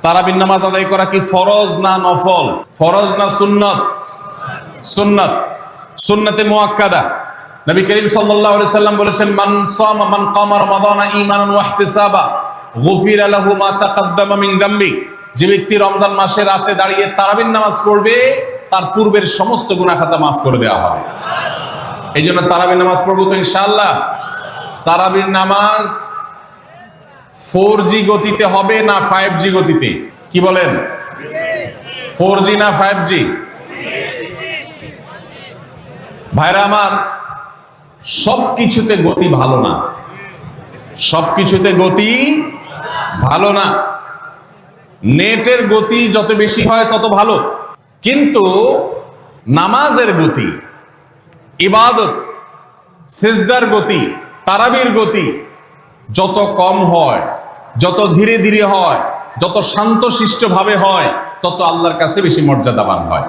তারাবির নামাজ আদায় করা কি ফরজ না নফল? ফরজ না সুন্নত? সুন্নত, সুন্নতে মুআক্কাদা। নবী করিম সাল্লাল্লাহু আলাইহি সাল্লাম বলেছেন, মান সামা মান কামা রমাদানা ঈমানান ওয়া ইহতিসাবা গুফিরা লাহু মা তাকাদ্দামা মিন যামবি। যে ব্যক্তি রমজান মাসে রাতে দাঁড়িয়ে তারাবির নামাজ পড়বে, তার পূর্বের সমস্ত গুনাহ খাতা মাফ করে দেওয়া হবে। এই জন্য তারাবির নামাজ পড়বো তো ইনশাআল্লাহ। তারাবির নামাজ 4G গতিতে হবে না 5G গতিতে? কি বলেন, 4G না 5G? ভাইরা আমার, সবকিছুতে গতি ভালো না, সবকিছুতে গতি ভালো না। নেটের গতি যত বেশি হয় তত ভালো, কিন্তু নামাজের গতি, ইবাদত, সিজদার গতি, তারাবির গতি যত কম হয়, যত ধীরে ধীরে হয়, যত শান্তশিষ্ট ভাবে হয়, তত আল্লাহর কাছে বেশি মর্যাদাবান হয়।